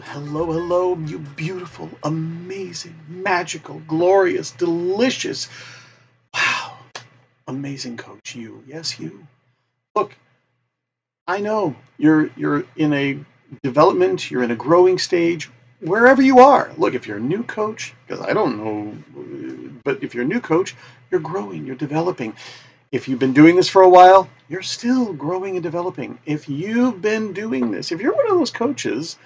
hello, hello, you beautiful, amazing, magical, glorious, delicious, wow, amazing coach, you. Yes, you. Look, I know you're in a development, you're in a growing stage, wherever you are. Look, if you're a new coach, because I don't know, but if you're a new coach, you're growing, you're developing. If you've been doing this for a while, you're still growing and developing. If you've been doing this, if you're one of those coaches,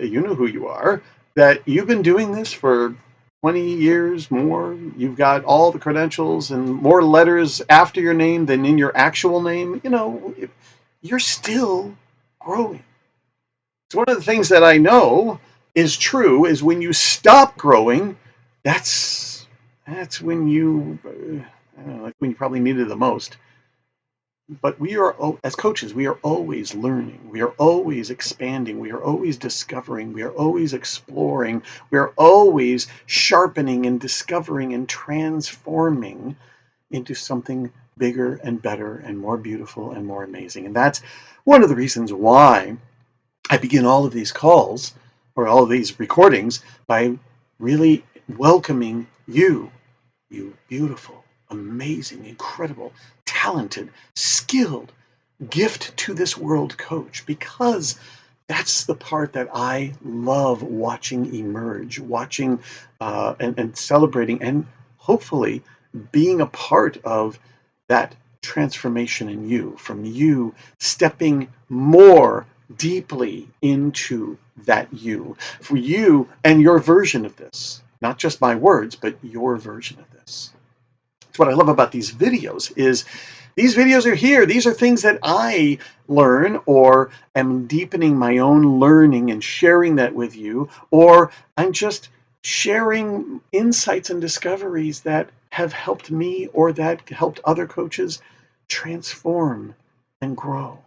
you know who you are, that you've been doing this for 20 years more. You've got all the credentials and more letters after your name than in your actual name. You're still growing. It's one of the things that I know is true is when you stop growing, that's when I don't know, like when you probably need it the most. But we are, as coaches, we are always learning. We are always expanding. We are always discovering. We are always exploring. We are always sharpening and discovering and transforming into something bigger and better and more beautiful and more amazing. And that's one of the reasons why I begin all of these calls or all of these recordings by really welcoming you, you beautiful, amazing, incredible, talented, skilled, gift to this world coach, because that's the part that I love watching emerge, watching and celebrating, and hopefully being a part of that transformation in you, from you stepping more deeply into that you, for you and your version of this, not just my words, but your version of this. It's what I love about these videos is these videos are here. These are things that I learn or am deepening my own learning and sharing that with you, or I'm just sharing insights and discoveries that have helped me or that helped other coaches transform and grow.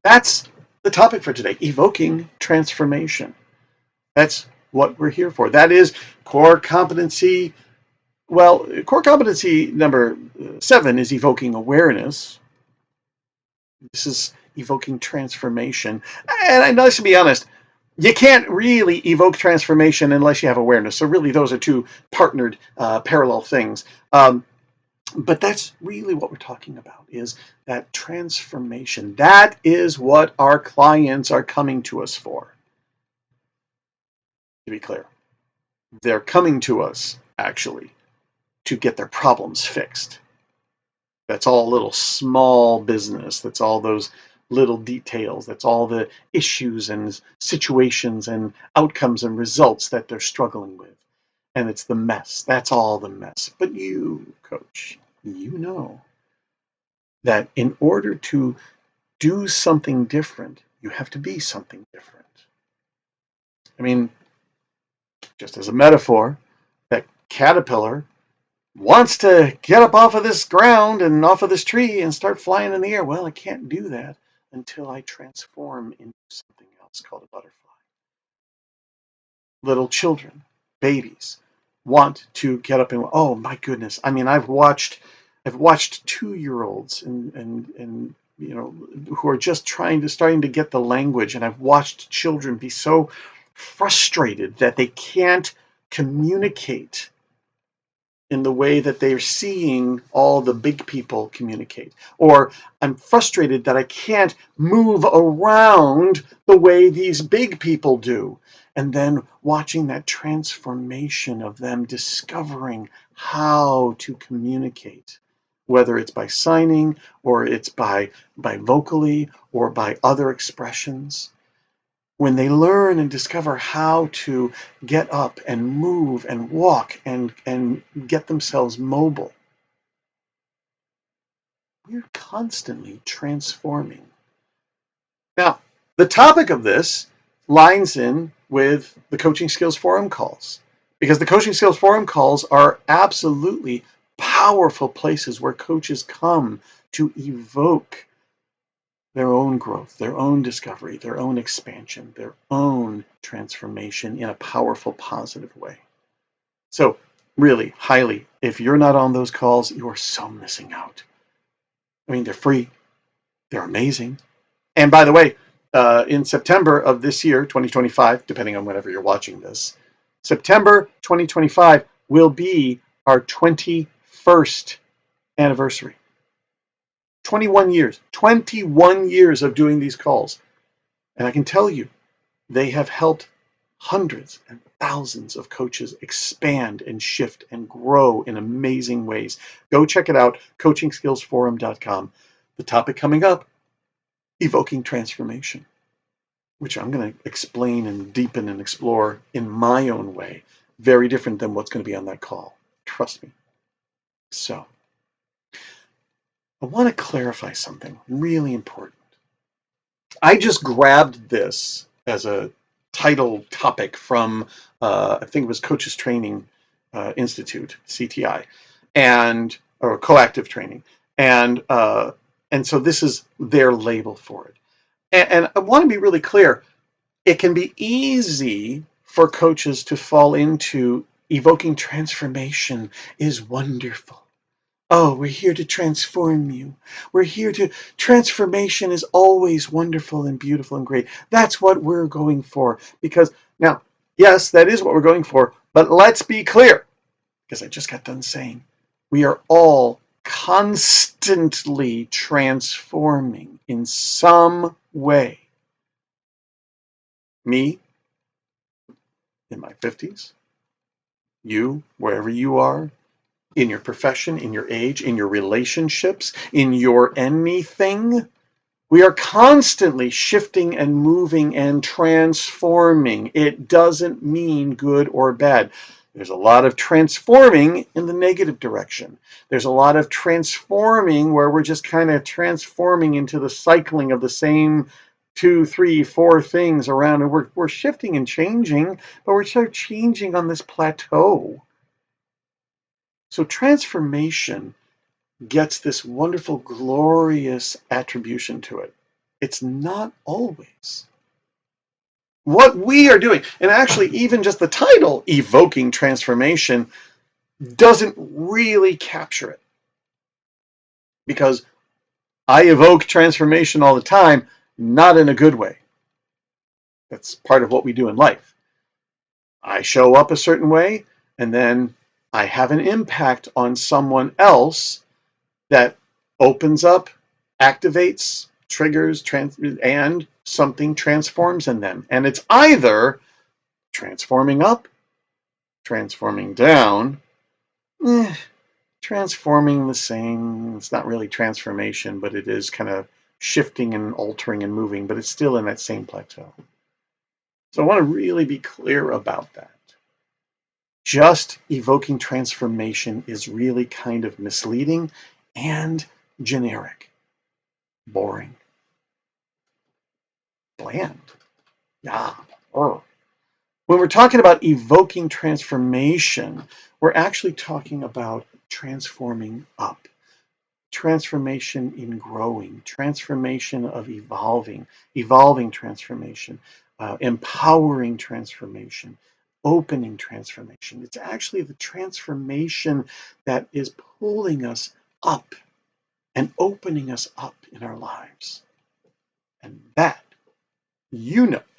That's the topic for today, evoking transformation. That's what we're here for. That is core competency. Well, core competency number 7 is evoking awareness. This is evoking transformation. And I know, to be honest, you can't really evoke transformation unless you have awareness. So really, those are two partnered, parallel things. But that's really what we're talking about, is that transformation. That is what our clients are coming to us for. To be clear, they're coming to us, actually, to get their problems fixed. That's all little small business. That's all those little details. That's all the issues and situations and outcomes and results that they're struggling with. And it's the mess. That's all the mess. But you, coach, you know that in order to do something different, you have to be something different. I mean, just as a metaphor, that caterpillar wants to get up off of this ground and off of this tree and start flying in the air. Well, I can't do that until I transform into something else called a butterfly. Little children, babies, want to get up and, oh my goodness. I mean, I've watched 2-year-olds and who are just starting to get the language, and I've watched children be so frustrated that they can't communicate in the way that they're seeing all the big people communicate. Or I'm frustrated that I can't move around the way these big people do. And then watching that transformation of them discovering how to communicate, whether it's by signing or it's by vocally or by other expressions. When they learn and discover how to get up and move and walk and get themselves mobile, we're constantly transforming. Now, the topic of this lines in with the Coaching Skills Forum calls, because the Coaching Skills Forum calls are absolutely powerful places where coaches come to evoke their own growth, their own discovery, their own expansion, their own transformation in a powerful, positive way. So really, highly, if you're not on those calls, you are so missing out. I mean, they're free, they're amazing. And by the way, in September of this year, 2025, depending on whenever you're watching this, September 2025 will be our 21st anniversary. 21 years of doing these calls. And I can tell you, they have helped hundreds and thousands of coaches expand and shift and grow in amazing ways. Go check it out, coachingskillsforum.com. The topic coming up, Evoking Transformation, which I'm going to explain and deepen and explore in my own way. Very different than what's going to be on that call. Trust me. So, I want to clarify something really important. I just grabbed this as a title topic from, I think it was Coaches Training Institute, CTI, or Coactive Training. And so this is their label for it. And I want to be really clear. It can be easy for coaches to fall into evoking transformation is wonderful. Oh, we're here to transform you. We're here to, transformation is always wonderful and beautiful and great. That's what we're going for. Because now, yes, that is what we're going for, but let's be clear, because I just got done saying, we are all constantly transforming in some way. Me, in my 50s, you, wherever you are, in your profession, in your age, in your relationships, in your anything. We are constantly shifting and moving and transforming. It doesn't mean good or bad. There's a lot of transforming in the negative direction. There's a lot of transforming where we're just kind of transforming into the cycling of the same 2, 3, 4 things around, and we're shifting and changing, but we're sort of changing on this plateau. So transformation gets this wonderful, glorious attribution to it. It's not always what we are doing. And actually, even just the title, Evoking Transformation, doesn't really capture it. Because I evoke transformation all the time, not in a good way. That's part of what we do in life. I show up a certain way, and then I have an impact on someone else that opens up, activates, triggers, and something transforms in them. And it's either transforming up, transforming down, transforming the same. It's not really transformation, but it is kind of shifting and altering and moving, but it's still in that same plateau. So I want to really be clear about that. Just evoking transformation is really kind of misleading and generic, boring, bland. Yeah. When we're talking about evoking transformation, we're actually talking about transforming up, transformation in growing, transformation of evolving transformation, empowering transformation, opening transformation. It's actually the transformation that is pulling us up and opening us up in our lives. And that,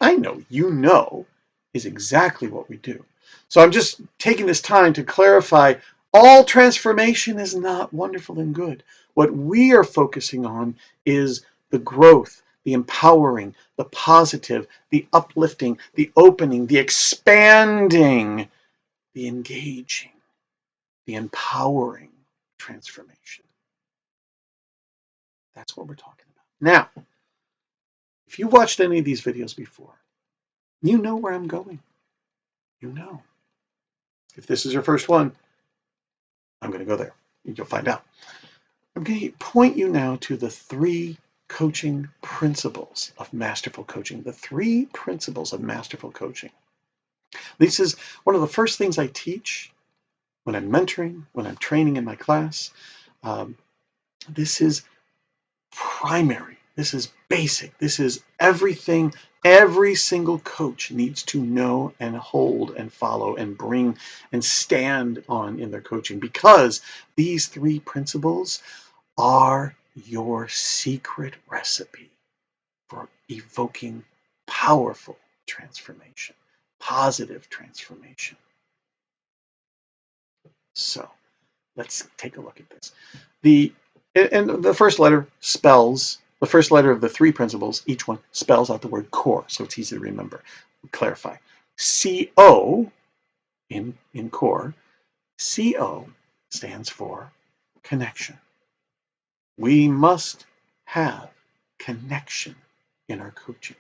I know you know, is exactly what we do. So I'm just taking this time to clarify, all transformation is not wonderful and good. What we are focusing on is the growth, the empowering, the positive, the uplifting, the opening, the expanding, the engaging, the empowering transformation. That's what we're talking about. Now, if you watched any of these videos before, you know where I'm going. You know. If this is your first one, I'm going to go there. You'll find out. I'm going to point you now to the 3 coaching principles of masterful coaching. The 3 principles of masterful coaching. This is one of the first things I teach when I'm mentoring, when I'm training in my class. This is primary. This is basic. This is everything every single coach needs to know and hold and follow and bring and stand on in their coaching, because these 3 principles are your secret recipe for evoking powerful transformation, positive transformation. So let's take a look at this. And the first letter spells, the first letter of the three principles, each one spells out the word core, so it's easy to remember. Clarify. CO in core, CO stands for connection. We must have connection in our coaching.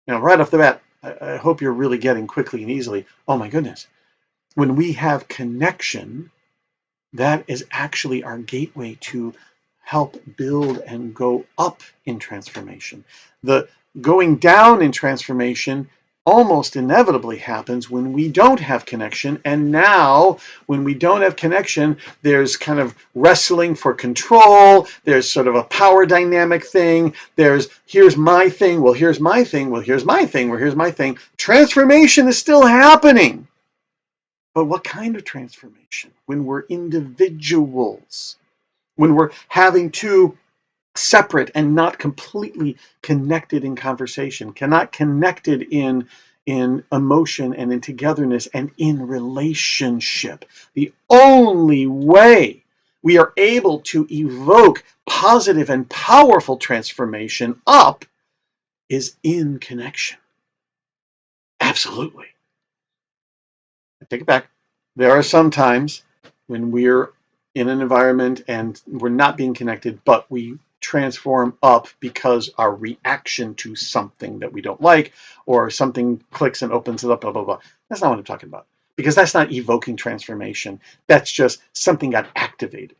Now, right off the bat, I hope you're really getting quickly and easily, oh my goodness, when we have connection, that is actually our gateway to help build and go up in transformation. The going down in transformation almost inevitably happens when we don't have connection. And now, when we don't have connection, there's kind of wrestling for control. There's sort of a power dynamic thing. There's, here's my thing. Well, here's my thing. Well, here's my thing. Well, here's my thing. Transformation is still happening. But what kind of transformation? When we're individuals, when we're having two separate and not completely connected in conversation, cannot connected in emotion and in togetherness and in relationship. The only way we are able to evoke positive and powerful transformation up is in connection. Absolutely. I take it back. There are some times when we're in an environment and we're not being connected, but we transform up because our reaction to something that we don't like, or something clicks and opens it up, blah, blah, blah. That's not what I'm talking about, because that's not evoking transformation. That's just something got activated.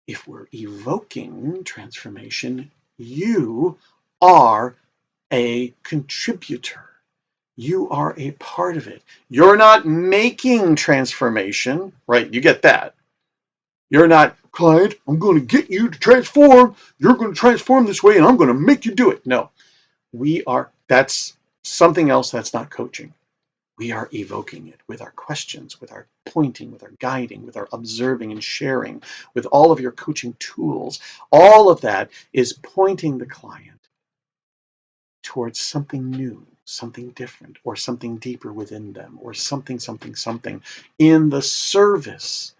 If we're evoking transformation, you are a contributor. You are a part of it. You're not making transformation, right? You get that. You're not, client, I'm going to get you to transform. You're going to transform this way and I'm going to make you do it. No, we are, that's something else. That's not coaching. We are evoking it with our questions, with our pointing, with our guiding, with our observing and sharing, with all of your coaching tools. All of that is pointing the client towards something new, something different, or something deeper within them, or something in the service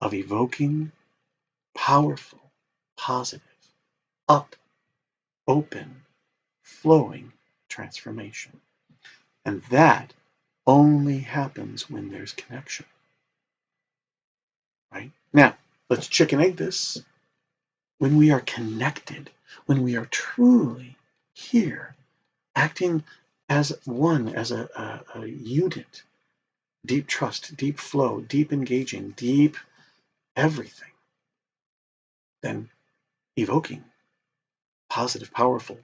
of evoking powerful, positive, up, open, flowing transformation. And that only happens when there's connection. Right? Now, let's chicken egg this. When we are connected, when we are truly here, acting as one, as a unit, deep trust, deep flow, deep engaging, deep everything, then evoking positive, powerful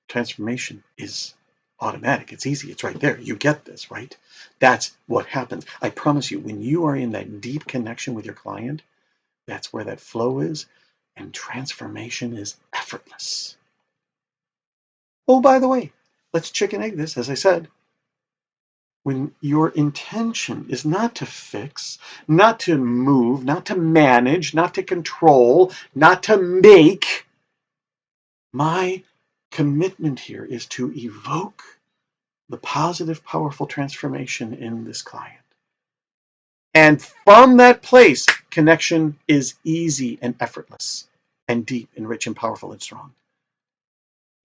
transformation is automatic. It's easy. It's right there. You get this, right? That's what happens. I promise you, when you are in that deep connection with your client, that's where that flow is, and transformation is effortless. Oh, by the way, let's chicken egg this, as I said. When your intention is not to fix, not to move, not to manage, not to control, not to make, my commitment here is to evoke the positive, powerful transformation in this client. And from that place, connection is easy and effortless and deep and rich and powerful and strong.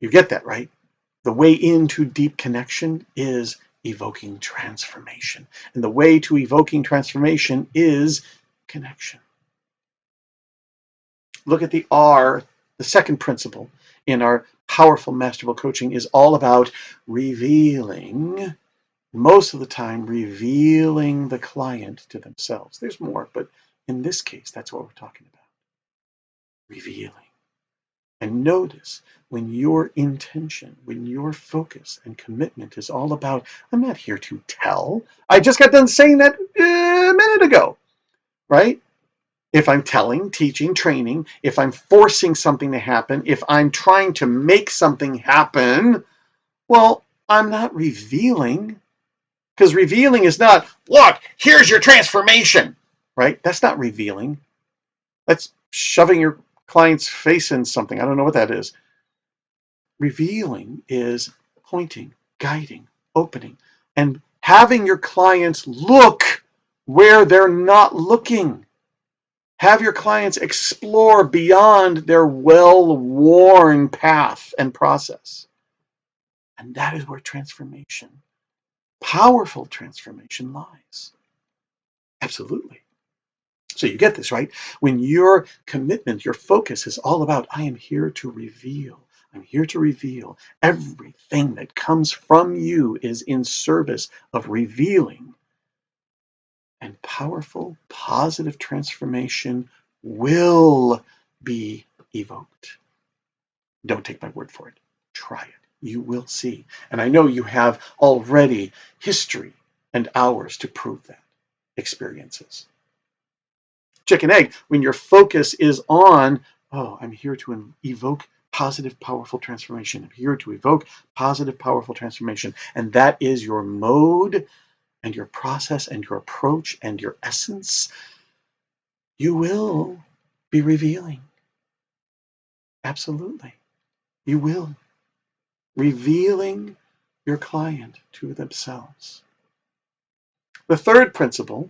You get that, right? The way into deep connection is evoking transformation. And the way to evoking transformation is connection. Look at the R, the second principle in our powerful masterful coaching is all about revealing, most of the time, revealing the client to themselves. There's more, but in this case, that's what we're talking about. Revealing. And notice when your intention, when your focus and commitment is all about, I'm not here to tell. I just got done saying that a minute ago, right? If I'm telling, teaching, training, if I'm forcing something to happen, if I'm trying to make something happen, well, I'm not revealing. Because revealing is not, look, here's your transformation, right? That's not revealing. That's shoving your client's facing something. I don't know what that is. Revealing is pointing, guiding, opening, and having your clients look where they're not looking. Have your clients explore beyond their well-worn path and process. And that is where transformation, powerful transformation, lies. Absolutely. So you get this, right? When your commitment, your focus is all about, I am here to reveal. I'm here to reveal. Everything that comes from you is in service of revealing. And powerful, positive transformation will be evoked. Don't take my word for it. Try it. You will see. And I know you have already history and hours to prove that. Experiences. Chicken egg, when your focus is on, oh, I'm here to evoke positive, powerful transformation. I'm here to evoke positive, powerful transformation. And that is your mode and your process and your approach and your essence. You will be revealing. Absolutely. You will. Revealing your client to themselves. The third principle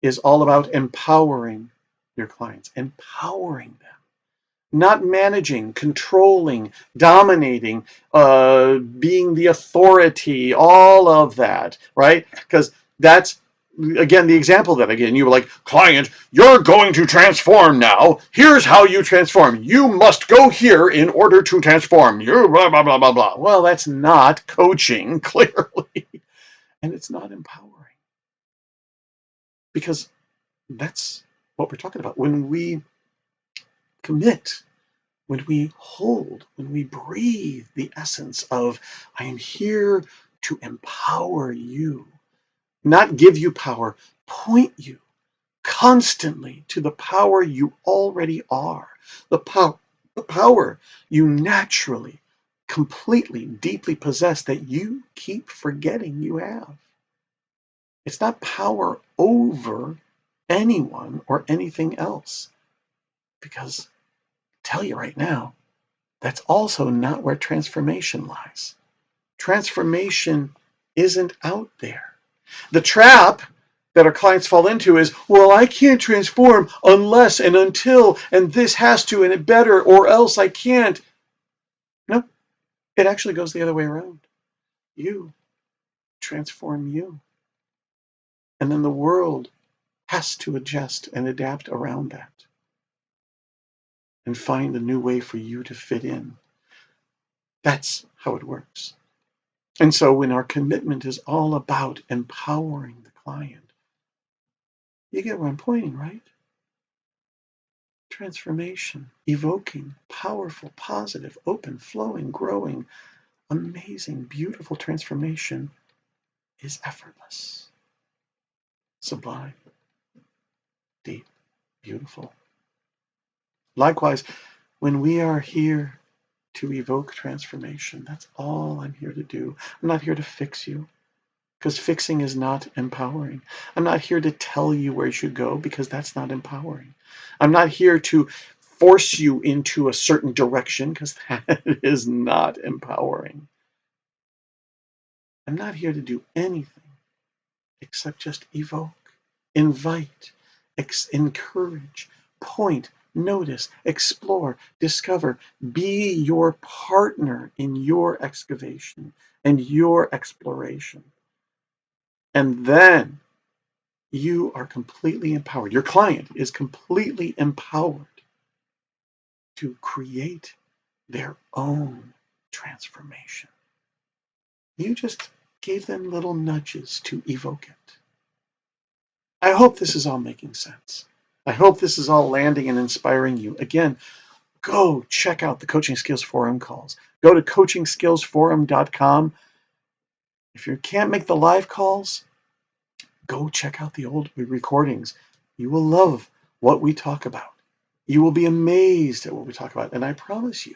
is all about empowering your clients, empowering them. Not managing, controlling, dominating, being the authority, all of that, right? Because that's, again, the example that, again, you were like, client, you're going to transform now. Here's how you transform. You must go here in order to transform. You blah, blah, blah, blah, blah. Well, that's not coaching, clearly. And it's not empowering. Because that's what we're talking about. When we commit, when we hold, when we breathe the essence of, I am here to empower you, not give you power, point you constantly to the power you already are, the power you naturally, completely, deeply possess that you keep forgetting you have. It's not power over anyone or anything else, because I tell you right now, that's also not where transformation lies. Transformation isn't out there. The trap that our clients fall into is, well, I can't transform unless and until, and this has to, and it better, or else I can't. No, it actually goes the other way around. You transform you. And then the world has to adjust and adapt around that and find a new way for you to fit in. That's how it works. And so when our commitment is all about empowering the client, you get where I'm pointing, right? Transformation, evoking, powerful, positive, open, flowing, growing, amazing, beautiful transformation is effortless, sublime, deep, beautiful. Likewise, when we are here to evoke transformation, that's all I'm here to do. I'm not here to fix you, because fixing is not empowering. I'm not here to tell you where you should go, because that's not empowering. I'm not here to force you into a certain direction, because that is not empowering. I'm not here to do anything except just evoke, invite, encourage, point, notice, explore, discover, be your partner in your excavation and your exploration. And then you are completely empowered. Your client is completely empowered to create their own transformation. You just gave them little nudges to evoke it. I hope this is all making sense. I hope this is all landing and inspiring you. Again, go check out the Coaching Skills Forum calls. Go to coachingskillsforum.com. If you can't make the live calls, go check out the old recordings. You will love what we talk about. You will be amazed at what we talk about. And I promise you,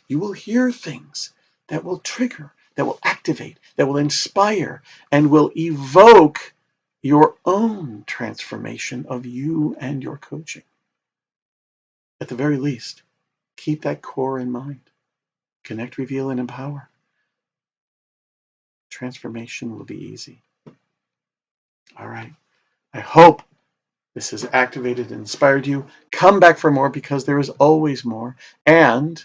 you will hear things that will trigger, that will activate, that will inspire, and will evoke your own transformation of you and your coaching. At the very least, Keep that core in mind. Connect, reveal, and empower. Transformation will be easy. All right. I hope this has activated and inspired you. Come back for more because there is always more. And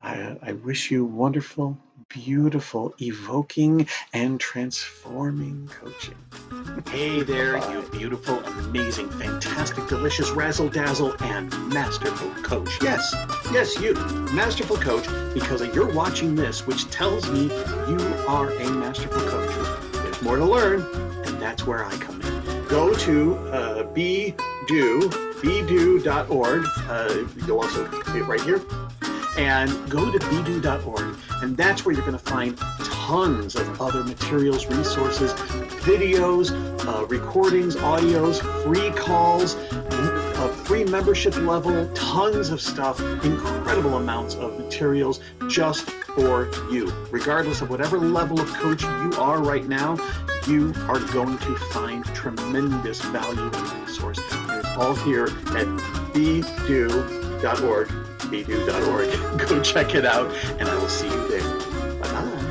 I wish you wonderful, beautiful, evoking, and transforming coaching. Hey there, you beautiful, amazing, fantastic, delicious, razzle-dazzle, and masterful coach. Yes, you, masterful coach, because you're watching this, which tells me you are a masterful coach. There's more to learn, and that's where I come in. Go to bedo.org. You'll also see it right here. And go to bedo.org, and that's where you're going to find tons of other materials, resources, videos, recordings, audios, free calls, a free membership level, tons of stuff, incredible amounts of materials just for you. Regardless of whatever level of coach you are right now, you are going to find tremendous value and resource. And it's all here at bedo.org. bedo.org. Go check it out, and I will see you there. Bye-bye.